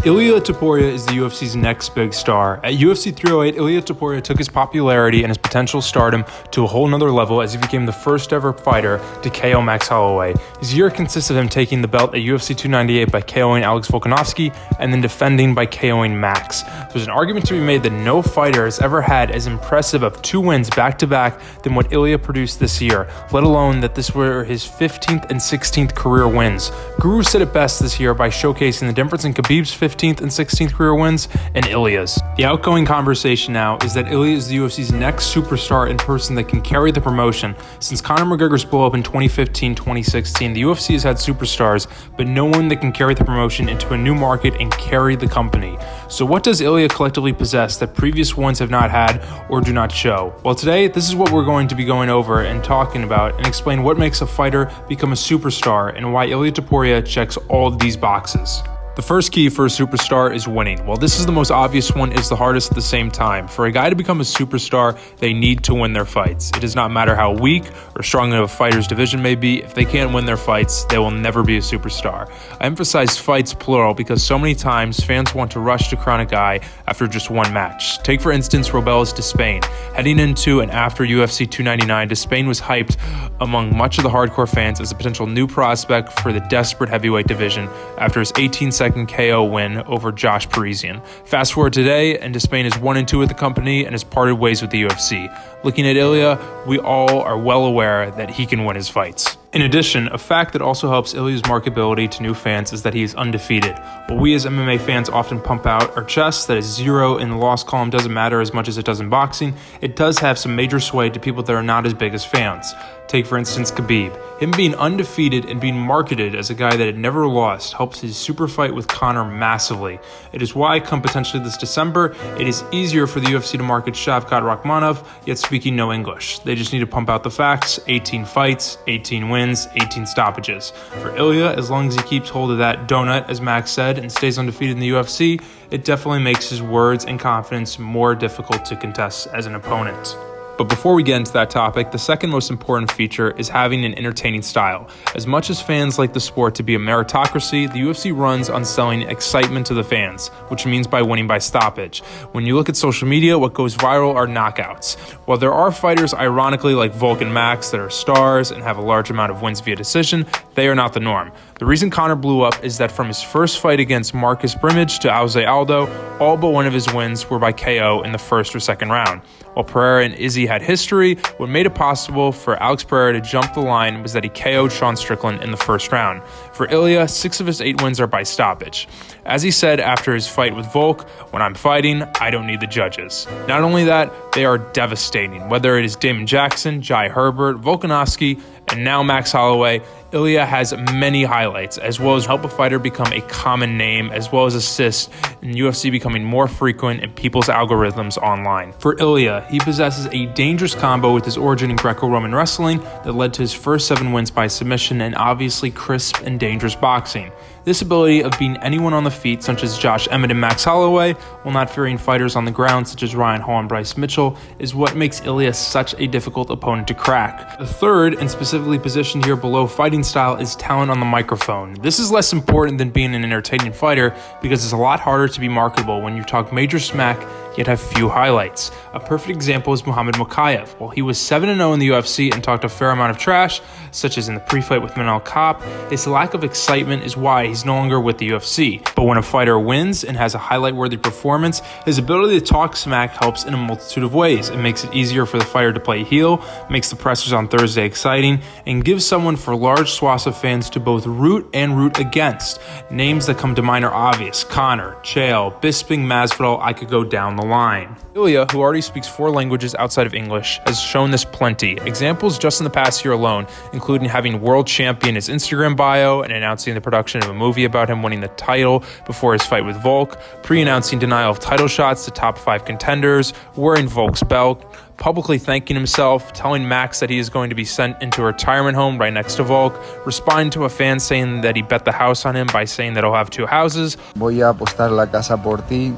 Ilia Topuria is the UFC's next big star. At UFC 308, Ilia Topuria took his popularity and his potential stardom to a whole nother level as he became the first ever fighter to KO Max Holloway. His year consists of him taking the belt at UFC 298 by KOing Alex Volkanovski and then defending by KOing Max. There's an argument to be made that no fighter has ever had as impressive of 2 wins back-to-back than what Ilia produced this year, let alone that this were his 15th and 16th career wins. Guru said it best this year by showcasing the difference in Khabib's 15th and 16th career wins and Ilia's. The outgoing conversation now is that Ilia is the UFC's next superstar in person that can carry the promotion. Since Conor McGregor's blow-up in 2015-2016, the UFC has had superstars, but no one that can carry the promotion into a new market and carry the company. So what does Ilia collectively possess that previous ones have not had or do not show? Well, today, this is what we're going to be going over and talking about and explain what makes a fighter become a superstar and why Ilia Topuria checks all of these boxes. The first key for a superstar is winning. While this is the most obvious one, it's the hardest at the same time. For a guy to become a superstar, they need to win their fights. It does not matter how weak or strong a fighter's division may be. If they can't win their fights, they will never be a superstar. I emphasize fights plural because so many times fans want to rush to crown a guy after just one match. Take for instance Robel's Despain. Heading into and after UFC 299, Despain was hyped among much of the hardcore fans as a potential new prospect for the desperate heavyweight division after his 18-second KO win over Josh Parisian. Fast forward today, and Despain is 1-2 with the company and has parted ways with the UFC. Looking at Ilia, we all are well aware that he can win his fights. In addition, a fact that also helps Ilia's marketability to new fans is that he is undefeated. While we as MMA fans often pump out our chests that a 0 in the loss column doesn't matter as much as it does in boxing, it does have some major sway to people that are not as big as fans. Take for instance Khabib. Him being undefeated and being marketed as a guy that had never lost helps his super fight with Conor massively. It is why, come potentially this December, it is easier for the UFC to market Shavkat Rakhmonov, yet speaking no English. They just need to pump out the facts: 18 fights, 18 wins, 18 stoppages. For Ilia, as long as he keeps hold of that donut, as Max said, and stays undefeated in the UFC, it definitely makes his words and confidence more difficult to contest as an opponent. But before we get into that topic, the second most important feature is having an entertaining style. As much as fans like the sport to be a meritocracy, the UFC runs on selling excitement to the fans, which means by winning by stoppage. When you look at social media, what goes viral are knockouts. While there are fighters, ironically, like Volk and Max that are stars and have a large amount of wins via decision, they are not the norm. The reason Conor blew up is that from his first fight against Marcus Brimage to Jose Aldo, all but one of his wins were by KO in the first or second round. While Pereira and Izzy had history, what made it possible for Alex Pereira to jump the line was that he KO'd Sean Strickland in the first round. For Ilia, 6 of his 8 wins are by stoppage. As he said after his fight with Volk, "When I'm fighting, I don't need the judges." Not only that, they are devastating. Whether it is Damon Jackson, Jai Herbert, Volkanovski, and now Max Holloway, Ilia has many highlights, as well as help a fighter become a common name, as well as assist in UFC becoming more frequent in people's algorithms online. For Ilia, he possesses a dangerous combo with his origin in Greco-Roman wrestling that led to his first 7 wins by submission and obviously crisp and dangerous boxing. This ability of beating anyone on the feet, such as Josh Emmett and Max Holloway, while not fearing fighters on the ground, such as Ryan Hall and Bryce Mitchell, is what makes Ilia such a difficult opponent to crack. The third, and specifically positioned here below fighting style, is talent on the microphone. This is less important than being an entertaining fighter because it's a lot harder to be marketable when you talk major smack yet have few highlights. A perfect example is Muhammad Mokaev. While he was 7-0 in the UFC and talked a fair amount of trash, such as in the pre-fight with Manel Kape, his lack of excitement is why he's no longer with the UFC. But when a fighter wins and has a highlight-worthy performance, his ability to talk smack helps in a multitude of ways. It makes it easier for the fighter to play heel, makes the pressers on Thursday exciting, and gives someone for large swaths of fans to both root and root against. Names that come to mind are obvious: Conor, Chael, Bisping, Masvidal. I could go down the line. Ilia, who already speaks 4 languages outside of English, has shown this plenty. Examples just in the past year alone, including having world champion his Instagram bio and announcing the production of a movie about him winning the title before his fight with Volk, pre-announcing denial of title shots to top 5 contenders, wearing Volk's belt, publicly thanking himself, telling Max that he is going to be sent into a retirement home right next to Volk, responding to a fan saying that he bet the house on him by saying that he'll have 2 houses. Voy a apostar la casa por ti.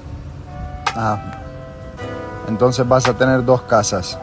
Entonces vas a tener 2 casas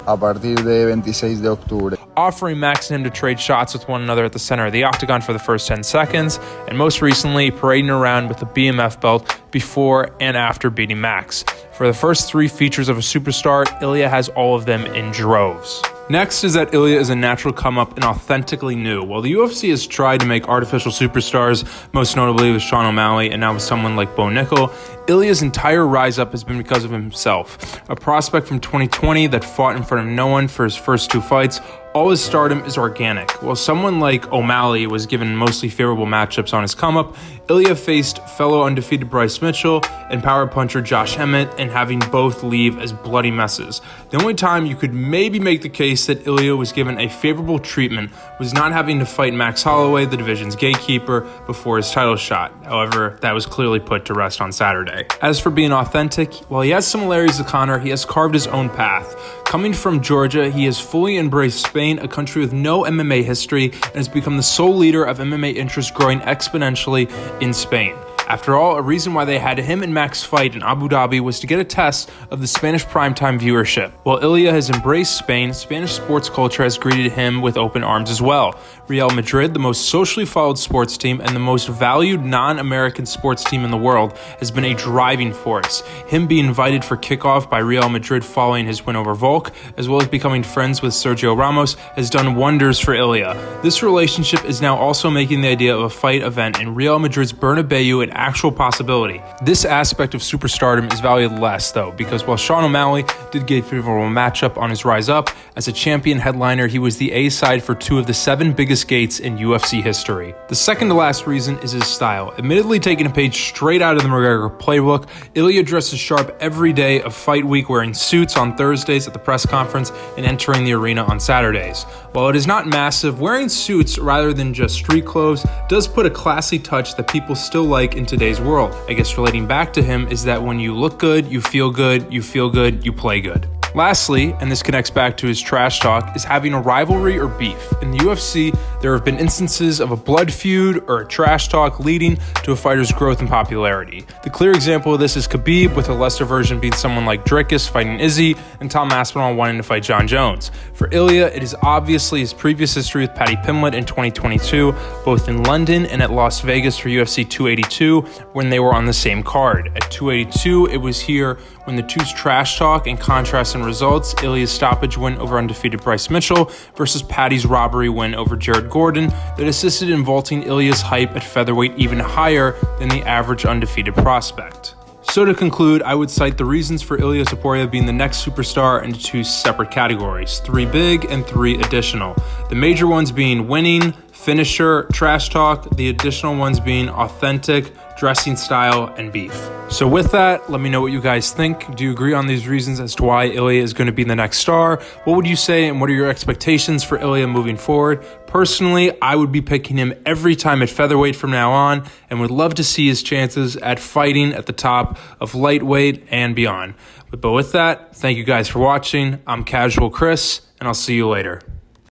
a partir de 26 de octubre. offering Max and him to trade shots with one another at the center of the octagon for the first 10 seconds, and most recently parading around with the BMF belt before and after beating Max. For the first 3 features of a superstar, Ilia has all of them in droves. Next is that Ilia is a natural come-up and authentically new. While the UFC has tried to make artificial superstars, most notably with Sean O'Malley and now with someone like Bo Nickel, Ilia's entire rise-up has been because of himself. A prospect from 2020 that fought in front of no one for his first 2 fights, all his stardom is organic. While someone like O'Malley was given mostly favorable matchups on his come-up, Ilia faced fellow undefeated Bryce Mitchell and power puncher Josh Emmett, and having both leave as bloody messes. The only time you could maybe make the case that Ilia was given a favorable treatment was not having to fight Max Holloway, the division's gatekeeper, before his title shot. However, that was clearly put to rest on Saturday. As for being authentic, while he has similarities to Conor, he has carved his own path. Coming from Georgia, he has fully embraced Spain, a country with no MMA history, and has become the sole leader of MMA interest growing exponentially in Spain. After all, a reason why they had him and Max fight in Abu Dhabi was to get a test of the Spanish primetime viewership. While Ilia has embraced Spain, Spanish sports culture has greeted him with open arms as well. Real Madrid, the most socially followed sports team and the most valued non-American sports team in the world, has been a driving force. Him being invited for kickoff by Real Madrid following his win over Volk, as well as becoming friends with Sergio Ramos, has done wonders for Ilia. This relationship is now also making the idea of a fight event in Real Madrid's Bernabeu an actual possibility. This aspect of superstardom is valued less, though, because while Sean O'Malley did get a favorable matchup on his rise up, as a champion headliner, he was the A-side for 2 of the 7 biggest gates in UFC history. The second to last reason is his style. Admittedly taking a page straight out of the McGregor playbook, Ilia dresses sharp every day of fight week, wearing suits on Thursdays at the press conference and entering the arena on Saturdays. While it is not massive, wearing suits rather than just street clothes does put a classy touch that people still like in today's world. I guess relating back to him is that when you look good, you feel good, you play good. Lastly, and this connects back to his trash talk, is having a rivalry or beef. In the UFC, there have been instances of a blood feud or a trash talk leading to a fighter's growth and popularity. The clear example of this is Khabib, with a lesser version being someone like Dricus fighting Izzy, and Tom Aspinall wanting to fight John Jones. For Ilia, it is obviously his previous history with Paddy Pimblett in 2022, both in London and at Las Vegas for UFC 282, when they were on the same card. At 282, it was here when the two's trash talk and contrast in results, Ilia's stoppage win over undefeated Bryce Mitchell versus Paddy's robbery win over Jared Gordon, that assisted in vaulting Ilia's hype at featherweight even higher than the average undefeated prospect. So to conclude, I would cite the reasons for Ilia Topuria being the next superstar into 2 separate categories, 3 big and 3 additional. The major ones being winning, finisher, trash talk, the additional ones being authentic, dressing style, and beef. So with that, let me know what you guys think. Do you agree on these reasons as to why Ilia is going to be the next star? What would you say, and what are your expectations for Ilia moving forward? Personally, I would be picking him every time at featherweight from now on, and would love to see his chances at fighting at the top of lightweight and beyond. But with that, thank you guys for watching. I'm Casual Chris, and I'll see you later.